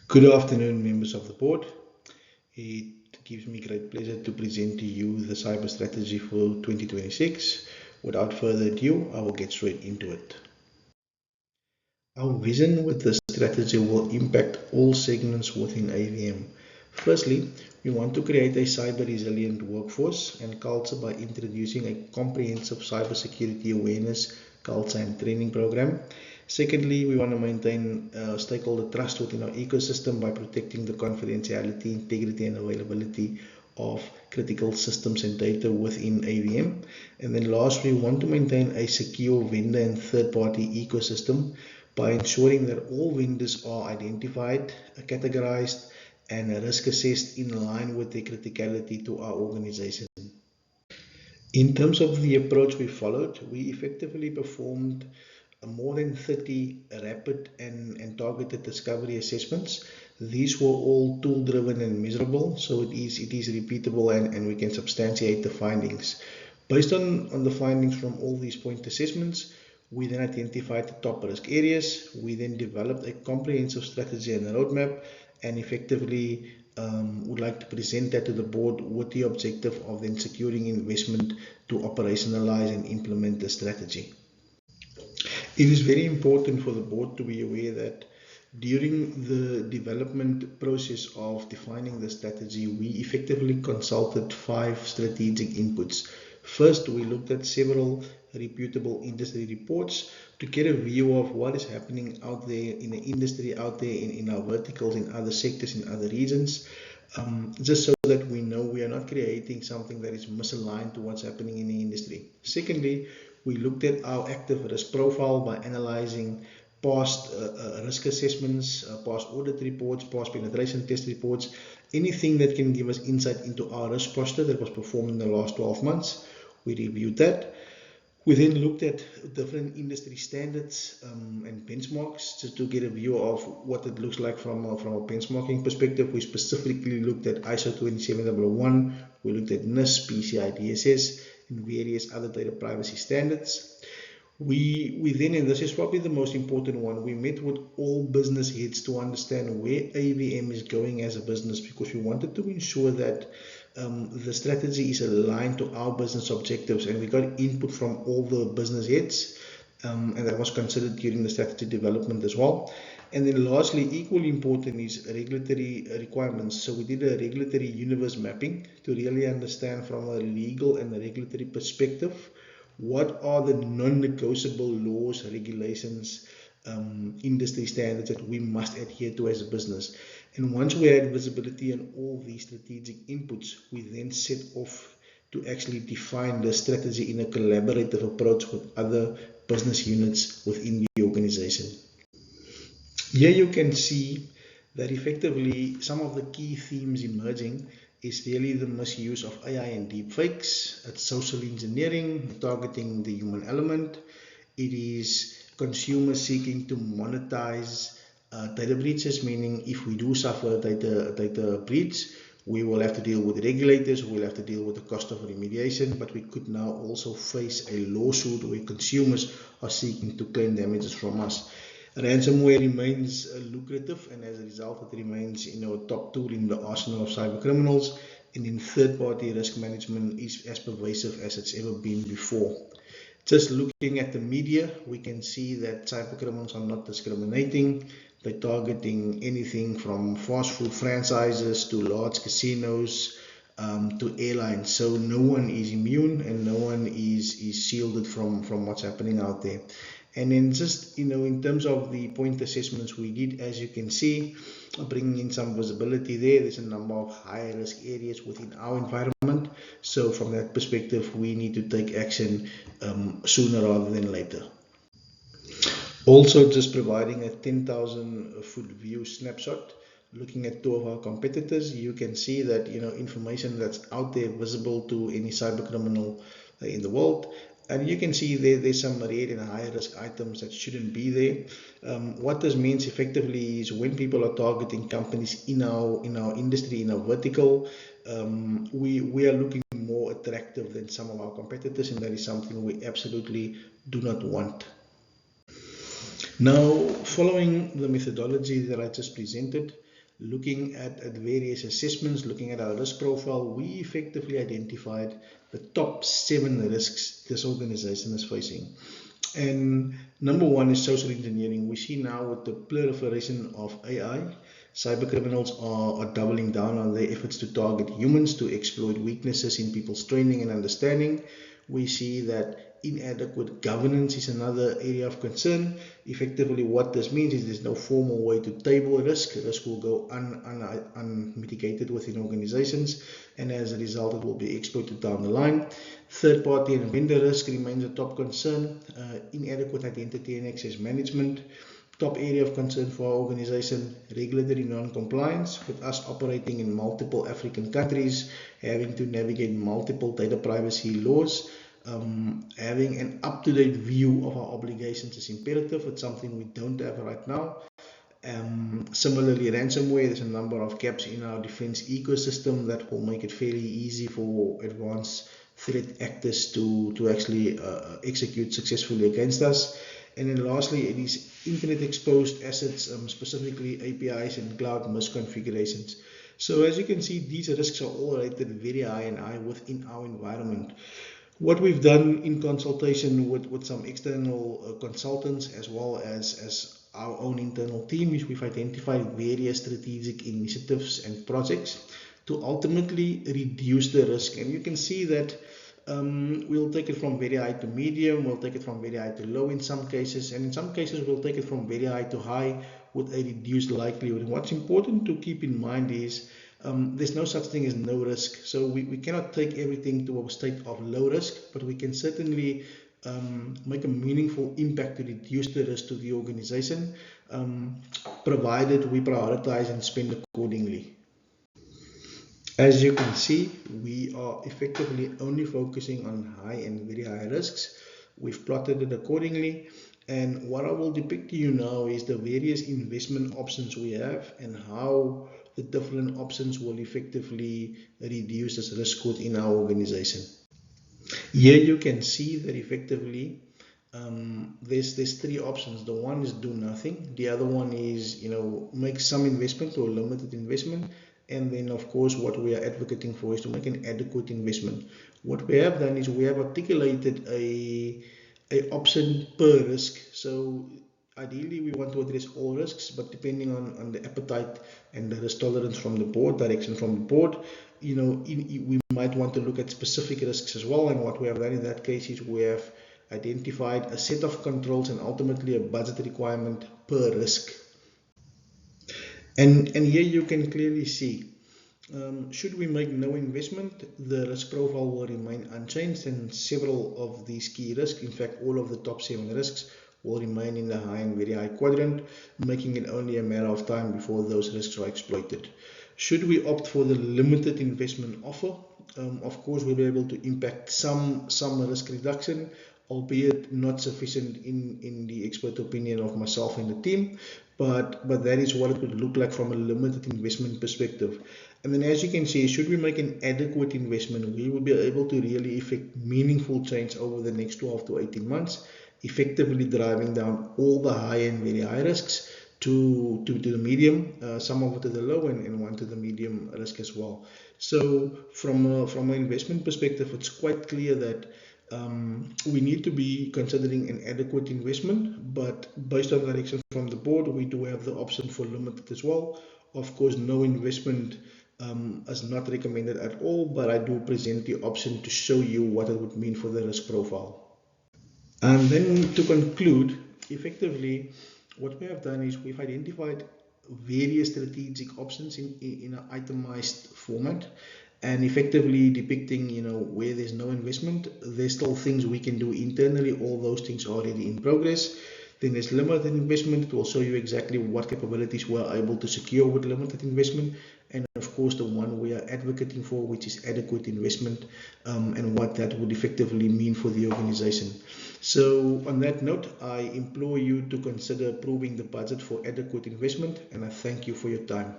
Good afternoon, members of the board. It gives me great pleasure to present to you the cyber strategy for 2026. Without further ado, I will get straight into it. Our vision with this strategy will impact all segments within AVM. Firstly, we want to create a cyber resilient workforce and culture by introducing a comprehensive cybersecurity awareness, culture and training program. Secondly, we want to maintain stakeholder trust within our ecosystem by protecting the confidentiality, integrity and availability of critical systems and data within AVM. And then last, we want to maintain a secure vendor and third-party ecosystem by ensuring that all vendors are identified, categorized, and risk assessed in line with their criticality to our organization. In terms of the approach we followed, we effectively performed more than 30 rapid and targeted discovery assessments. These were all tool driven and measurable, so it is repeatable and we can substantiate the findings. Based on the findings from all these point assessments, we then identified the top risk areas. We then developed a comprehensive strategy and a roadmap and effectively would like to present that to the board with the objective of then securing investment to operationalize and implement the strategy. It is very important for the board to be aware that during the development process of defining the strategy, we effectively consulted 5 strategic inputs. First, we looked at several reputable industry reports to get a view of what is happening out there in the industry, out there in our verticals, in other sectors, in other regions, just so that we know we are not creating something that is misaligned to what's happening in the industry. Secondly, we looked at our active risk profile by analyzing past risk assessments, past audit reports, past penetration test reports, anything that can give us insight into our risk posture that was performed in the last 12 months. We reviewed that. We then looked at different industry standards and benchmarks just to get a view of what it looks like from a benchmarking perspective. We specifically looked at ISO 27001, we looked at NIST, PCI DSS, and various other data privacy standards. We then, and this is probably the most important one, we met with all business heads to understand where AVM is going as a business, because we wanted to ensure that the strategy is aligned to our business objectives, and we got input from all the business heads, and that was considered during the strategy development as well. And then lastly, equally important is regulatory requirements. So we did a regulatory universe mapping to really understand from a legal and a regulatory perspective what are the non-negotiable laws, regulations, industry standards that we must adhere to as a business. And once we had visibility on all these strategic inputs, we then set off to actually define the strategy in a collaborative approach with other business units within the organization. Here you can see that effectively some of the key themes emerging is really the misuse of AI and deepfakes. It's social engineering, targeting the human element. It is consumers seeking to monetize data breaches, meaning if we do suffer a data breach, we will have to deal with regulators, we'll have to deal with the cost of remediation, but we could now also face a lawsuit where consumers are seeking to claim damages from us. Ransomware remains lucrative, and as a result, it remains a top tool in the arsenal of cyber criminals. And in third-party risk management is as pervasive as it's ever been before. Just looking at the media, we can see that cyber criminals are not discriminating. They're targeting anything from fast food franchises to large casinos to airlines. So no one is immune and no one is shielded from what's happening out there. And then just, in terms of the point assessments we did, as you can see, bringing in some visibility there, there's a number of high risk areas within our environment. So from that perspective, we need to take action sooner rather than later. Also, just providing a 10,000 foot view snapshot, looking at 2 of our competitors, you can see that, information that's out there visible to any cyber criminal in the world. And you can see there's some rare and high risk items that shouldn't be there. What this means effectively is when people are targeting companies in our industry, in our vertical, we are looking more attractive than some of our competitors, and that is something we absolutely do not want. Now, following the methodology that I just presented, looking at various assessments, looking at our risk profile, we effectively identified the top 7 risks this organization is facing. And number 1 is social engineering. We see now with the proliferation of AI, cyber criminals are doubling down on their efforts to target humans to exploit weaknesses in people's training and understanding. We see that inadequate governance is another area of concern. Effectively, what this means is there's no formal way to table risk. Risk will go unmitigated within organizations, and as a result, it will be exploited down the line. Third-party and vendor risk remains a top concern. Inadequate identity and access management. Top area of concern for our organization, regulatory non-compliance, with us operating in multiple African countries, having to navigate multiple data privacy laws. Having an up-to-date view of our obligations is imperative. It's something we don't have right now. Similarly, ransomware, there's a number of gaps in our defense ecosystem that will make it fairly easy for advanced threat actors to actually execute successfully against us. And then lastly, it is internet exposed assets, specifically APIs and cloud misconfigurations. So as you can see, these risks are all rated very high and high within our environment. What we've done in consultation with some external consultants as well as our own internal team is we've identified various strategic initiatives and projects to ultimately reduce the risk. And you can see that we'll take it from very high to medium, we'll take it from very high to low in some cases, and in some cases we'll take it from very high to high with a reduced likelihood. And what's important to keep in mind is there's no such thing as no risk. So we cannot take everything to a state of low risk, but we can certainly make a meaningful impact to reduce the risk to the organization, provided we prioritize and spend accordingly. As you can see, we are effectively only focusing on high and very high risks. We've plotted it accordingly. And what I will depict to you now is the various investment options we have and how the different options will effectively reduce this risk within our organization. Here you can see that effectively there's 3 options. The one is do nothing. The other one is, make some investment or limited investment. And then, of course, what we are advocating for is to make an adequate investment. What we have done is we have articulated a option per risk. So ideally, we want to address all risks, but depending on the appetite and the risk tolerance from the board, direction from the board, we might want to look at specific risks as well. And what we have done in that case is we have identified a set of controls and ultimately a budget requirement per risk. And here you can clearly see, should we make no investment, the risk profile will remain unchanged, and several of these key risks, in fact all of the top 7 risks, will remain in the high and very high quadrant, making it only a matter of time before those risks are exploited. Should we opt for the limited investment offer, of course we'll be able to impact some risk reduction, albeit not sufficient in the expert opinion of myself and the team, but that is what it would look like from a limited investment perspective. And then as you can see, should we make an adequate investment, we will be able to really effect meaningful change over the next 12 to 18 months, effectively driving down all the high and very high risks to the medium, some of it to the low and one to the medium risk as well. So from an investment perspective, it's quite clear that we need to be considering an adequate investment, but based on direction from the board, we do have the option for limited as well. Of course, no investment is not recommended at all, but I do present the option to show you what it would mean for the risk profile. And then to conclude, effectively, what we have done is we've identified various strategic options in an itemized format, and effectively depicting, where there's no investment, there's still things we can do internally. All those things are already in progress. Then there's limited investment. It will show you exactly what capabilities we're able to secure with limited investment. And of course, the one we are advocating for, which is adequate investment, and what that would effectively mean for the organization. So on that note, I implore you to consider approving the budget for adequate investment, and I thank you for your time.